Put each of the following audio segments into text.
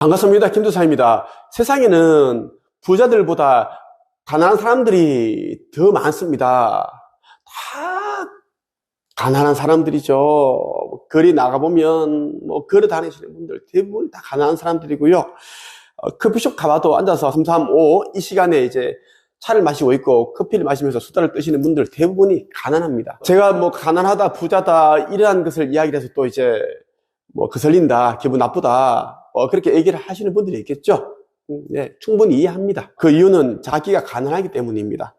반갑습니다. 김두사입니다. 세상에는 부자들보다 가난한 사람들이 더 많습니다. 다 가난한 사람들이죠. 거리 나가보면 걸어 다니시는 분들 대부분 다 가난한 사람들이고요. 커피숍 가봐도 앉아서 3, 3, 5 이 시간에 이제 차를 마시고 있고 커피를 마시면서 수다를 떠시는 분들 대부분이 가난합니다. 제가 가난하다, 부자다 이러한 것을 이야기를 해서 또 이제 거슬린다, 기분 나쁘다 그렇게 얘기를 하시는 분들이 있겠죠. 네, 충분히 이해합니다. 그 이유는 자기가 가난하기 때문입니다.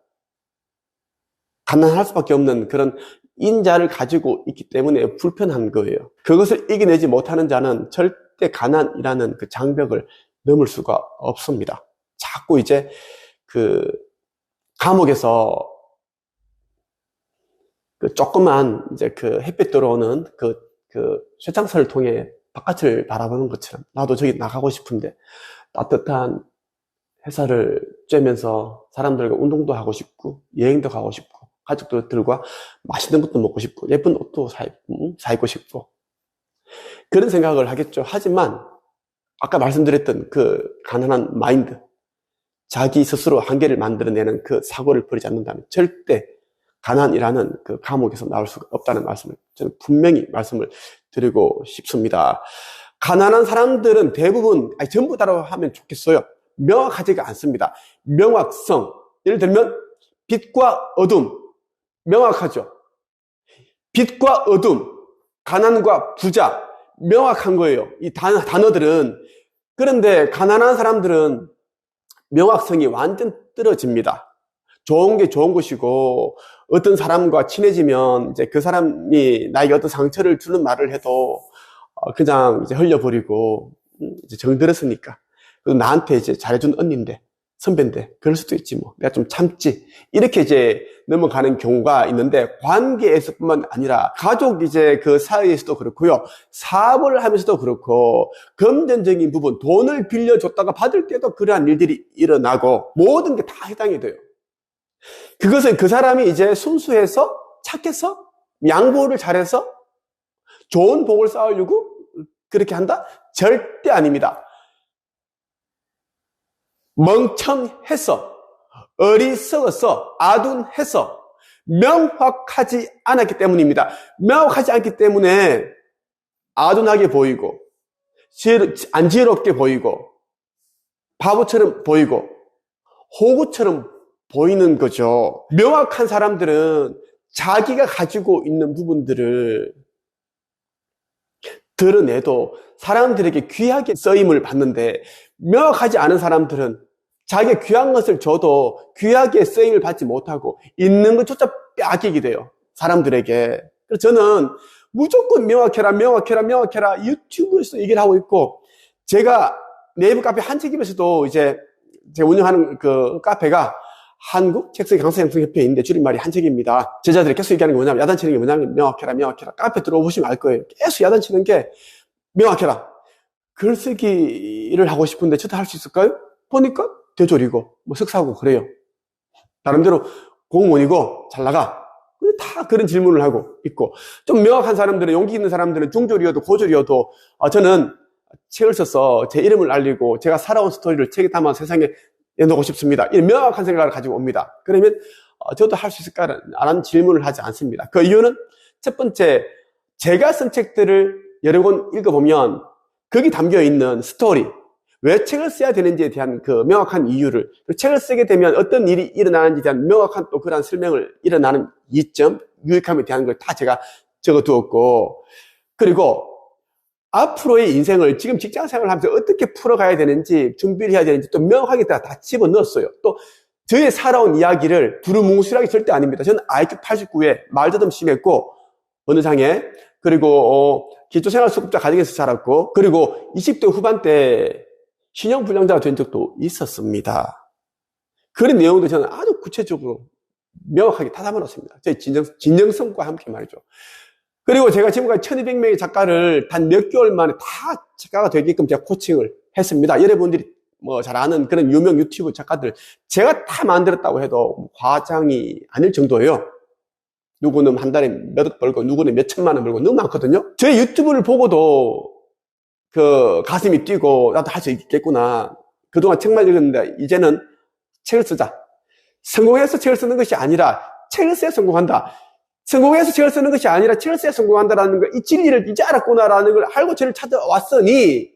가난할 수밖에 없는 그런 인자를 가지고 있기 때문에 불편한 거예요. 그것을 이겨내지 못하는 자는 절대 가난이라는 그 장벽을 넘을 수가 없습니다. 자꾸 이제 그 감옥에서 그 조그만 이제 그 햇빛 들어오는 그 쇠창살을 통해 바깥을 바라보는 것처럼 나도 저기 나가고 싶은데 따뜻한 햇살을 쬐면서 사람들과 운동도 하고 싶고 여행도 가고 싶고 가족들과 맛있는 것도 먹고 싶고 예쁜 옷도 사 입고 싶고 그런 생각을 하겠죠. 하지만 아까 말씀드렸던 그 가난한 마인드, 자기 스스로 한계를 만들어내는 그 사고를 버리지 않는다면 절대 가난이라는 그 감옥에서 나올 수가 없다는 말씀을 저는 분명히 말씀을 드리고 싶습니다. 가난한 사람들은 대부분 전부 다라고 하면 좋겠어요. 명확하지가 않습니다. 명확성, 예를 들면 빛과 어둠, 명확하죠. 빛과 어둠, 가난과 부자, 명확한 거예요. 이 단어들은. 그런데 가난한 사람들은 명확성이 완전 떨어집니다. 좋은 게 좋은 것이고 어떤 사람과 친해지면 이제 그 사람이 나에게 어떤 상처를 주는 말을 해도 그냥 이제 흘려버리고 이제 정들었으니까 나한테 이제 잘해준 언니인데 선배인데 그럴 수도 있지 내가 좀 참지 이렇게 이제 넘어가는 경우가 있는데 관계에서뿐만 아니라 가족 이제 그 사이에서도 그렇고요, 사업을 하면서도 그렇고 금전적인 부분 돈을 빌려줬다가 받을 때도 그러한 일들이 일어나고 모든 게 다 해당이 돼요. 그것은 그 사람이 이제 순수해서 착해서 양보를 잘해서 좋은 복을 쌓으려고 그렇게 한다? 절대 아닙니다. 멍청해서 어리석어서 아둔해서 명확하지 않았기 때문입니다. 명확하지 않기 때문에 아둔하게 보이고 안 지혜롭게 보이고 바보처럼 보이고 호구처럼 보이는 거죠. 명확한 사람들은 자기가 가지고 있는 부분들을 드러내도 사람들에게 귀하게 쓰임을 받는데 명확하지 않은 사람들은 자기가 귀한 것을 줘도 귀하게 쓰임을 받지 못하고 있는 것조차 빼앗기게 돼요. 사람들에게. 그래서 저는 무조건 명확해라 유튜브에서 얘기를 하고 있고, 제가 네이버 카페 한책임에서도 이제 제가 운영하는 그 카페가 한국 책쓰기 강사양성협회에 있는데 줄임말이 한책입니다. 제자들이 계속 얘기하는 게 뭐냐면, 야단치는 게 뭐냐면 명확해라. 카페 들어오시면 알 거예요. 계속 야단치는 게 명확해라. 글쓰기를 하고 싶은데 저도 할 수 있을까요? 보니까 대졸이고 석사고 그래요. 나름대로 공무원이고 잘 나가. 다 그런 질문을 하고 있고, 좀 명확한 사람들은, 용기 있는 사람들은 중졸이어도 고졸이어도 저는 책을 써서 제 이름을 알리고 제가 살아온 스토리를 책에 담아 세상에 내놓고 싶습니다. 이런 명확한 생각을 가지고 옵니다. 그러면 저도 할 수 있을까라는 질문을 하지 않습니다. 그 이유는 첫 번째, 제가 쓴 책들을 여러 권 읽어보면 거기 담겨있는 스토리, 왜 책을 써야 되는지에 대한 그 명확한 이유를, 책을 쓰게 되면 어떤 일이 일어나는지에 대한 명확한 또 그런 설명을, 일어나는 이점, 유익함에 대한 걸 다 제가 적어두었고, 그리고 앞으로의 인생을 지금 직장생활을 하면서 어떻게 풀어가야 되는지, 준비를 해야 되는지 또 명확하게 다 집어넣었어요. 또 저의 살아온 이야기를 두루뭉술하게 절대 아닙니다. 저는 IQ 89에 말더듬 심했고 어느 장에, 그리고 기초생활수급자 가정에서 자랐고, 그리고 20대 후반 때 신용불량자가 된 적도 있었습니다. 그런 내용도 저는 아주 구체적으로 명확하게 다 담아놨습니다. 제 진정성과 함께 말이죠. 그리고 제가 지금까지 1200명의 작가를 단 몇 개월 만에 다 작가가 되게끔 제가 코칭을 했습니다. 여러분들이 잘 아는 그런 유명 유튜브 작가들 제가 다 만들었다고 해도 과장이 아닐 정도예요. 누구는 한 달에 몇억 벌고 누구는 몇 천만 원 벌고 너무 많거든요. 제 유튜브를 보고도 그 가슴이 뛰고 나도 할 수 있겠구나. 그동안 책만 읽었는데 이제는 책을 쓰자. 성공해서 책을 쓰는 것이 아니라 책을 써야 성공한다. 성공해서 책을 쓰는 것이 아니라 책을 써야 성공한다라는 거, 이 진리를 이제 알았구나라는 걸 알고 저를 찾아왔으니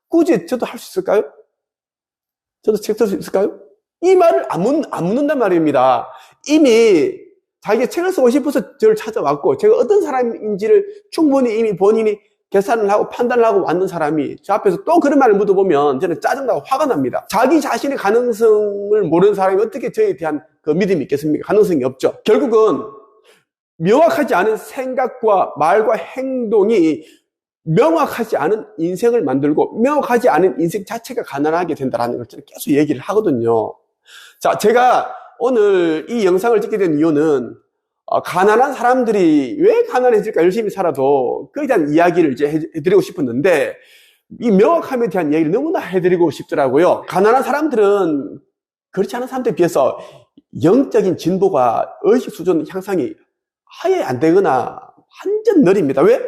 굳이 저도 할 수 있을까요? 저도 책 쓸 수 있을까요? 이 말을 안 묻는단 말입니다. 이미 자기가 책을 쓰고 싶어서 저를 찾아왔고 제가 어떤 사람인지를 충분히 이미 본인이 계산을 하고 판단을 하고 왔는 사람이 저 앞에서 또 그런 말을 묻어보면 저는 짜증나고 화가 납니다. 자기 자신의 가능성을 모르는 사람이 어떻게 저에 대한 그 믿음이 있겠습니까? 가능성이 없죠. 결국은 명확하지 않은 생각과 말과 행동이 명확하지 않은 인생을 만들고 명확하지 않은 인생 자체가 가난하게 된다는 걸 저는 계속 얘기를 하거든요. 자, 제가 오늘 이 영상을 찍게 된 이유는 가난한 사람들이 왜 가난해질까 열심히 살아도 그에 대한 이야기를 이제 해드리고 싶었는데 이 명확함에 대한 이야기를 너무나 해드리고 싶더라고요. 가난한 사람들은 그렇지 않은 사람들에 비해서 영적인 진보가 의식 수준 향상이 아예 안 되거나 완전 느립니다. 왜?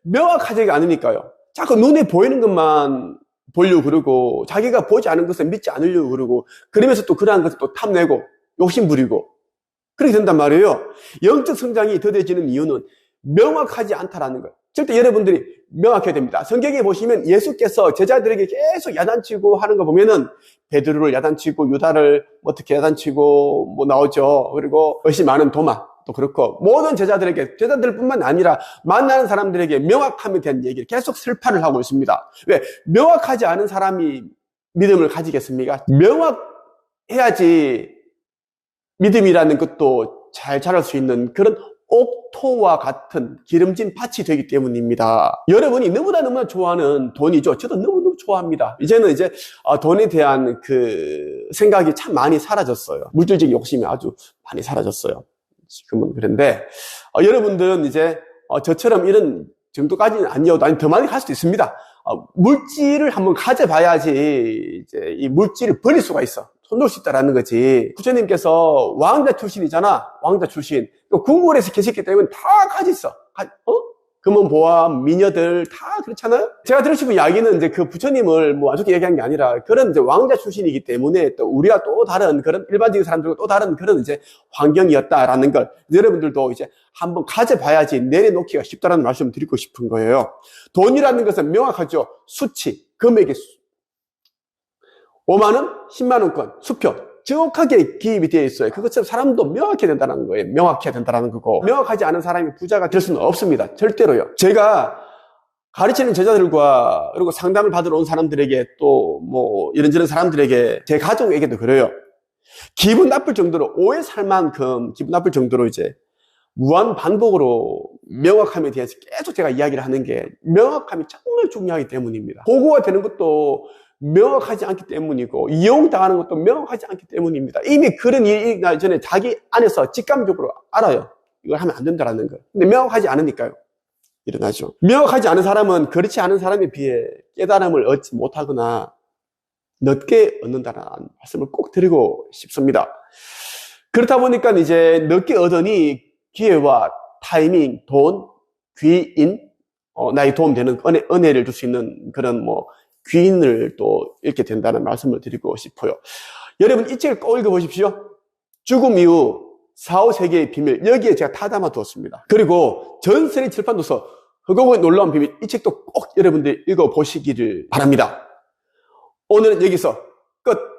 명확하지가 않으니까요. 자꾸 눈에 보이는 것만 보려고 그러고 자기가 보지 않은 것을 믿지 않으려고 그러고 그러면서 또 그러한 것을 또 탐내고 욕심 부리고 그렇게 된단 말이에요. 영적 성장이 더뎌지는 이유는 명확하지 않다라는 거예요. 절대 여러분들이 명확해야 됩니다. 성경에 보시면 예수께서 제자들에게 계속 야단치고 하는 거 보면은 베드로를 야단치고 유다를 어떻게 야단치고 뭐 나오죠. 그리고 의심 많은 도마 또 그렇고 모든 제자들뿐만 아니라 만나는 사람들에게 명확함에 대한 얘기를 계속 설파를 하고 있습니다. 왜? 명확하지 않은 사람이 믿음을 가지겠습니까? 명확해야지 믿음이라는 것도 잘 자랄 수 있는 그런 옥토와 같은 기름진 밭이 되기 때문입니다. 여러분이 너무나 좋아하는 돈이죠. 저도 너무너무 좋아합니다. 이제는 돈에 대한 그 생각이 참 많이 사라졌어요. 물질적 욕심이 아주 많이 사라졌어요. 지금은 그런데 여러분들은 이제 저처럼 이런 정도까지는 아니어도 아니 더 많이 갈 수도 있습니다. 물질을 한번 가져봐야지 이제 이 물질을 버릴 수가 있어. 손놓을 수 있다라는 거지. 부처님께서 왕자 출신이잖아. 왕자 출신. 궁궐에서 계셨기 때문에 다 가졌어. 금은 보암, 미녀들 다 그렇잖아요. 제가 들으시고 이야기는 이제 그 부처님을 뭐 아주 얘기한 게 아니라 그런 이제 왕자 출신이기 때문에 또 우리와 또 다른 그런 일반적인 사람들과 또 다른 그런 이제 환경이었다라는 걸 여러분들도 이제 한번 가져봐야지 내려놓기가 쉽다라는 말씀을 드리고 싶은 거예요. 돈이라는 것은 명확하죠. 수치, 금액의 5만 원, 10만 원권, 수표. 정확하게 기입이 되어 있어요. 그것처럼 사람도 명확해야 된다는 거예요. 명확해야 된다는 거고. 명확하지 않은 사람이 부자가 될 수는 없습니다. 절대로요. 제가 가르치는 제자들과 그리고 상담을 받으러 온 사람들에게 또 뭐 이런저런 사람들에게 제 가족에게도 그래요. 기분 나쁠 정도로 오해 살 만큼 기분 나쁠 정도로 이제 무한 반복으로 명확함에 대해서 계속 제가 이야기를 하는 게 명확함이 정말 중요하기 때문입니다. 보고가 되는 것도 명확하지 않기 때문이고 이용당하는 것도 명확하지 않기 때문입니다. 이미 그런 일이 나기 전에 자기 안에서 직감적으로 알아요. 이걸 하면 안 된다는 걸. 근데 명확하지 않으니까요. 일어나죠. 명확하지 않은 사람은 그렇지 않은 사람에 비해 깨달음을 얻지 못하거나 늦게 얻는다는 말씀을 꼭 드리고 싶습니다. 그렇다 보니까 이제 늦게 얻으니 기회와 타이밍, 돈, 귀인, 나의 도움되는 은혜를 줄 수 있는 그런 귀인을 또 읽게 된다는 말씀을 드리고 싶어요. 여러분 이 책을 꼭 읽어보십시오. 죽음 이후 4, 5세계의 비밀, 여기에 제가 다 담아두었습니다. 그리고 전설의 칠판 도서 흑옥의 놀라운 비밀, 이 책도 꼭 여러분들 읽어보시기를 바랍니다. 오늘은 여기서 끝.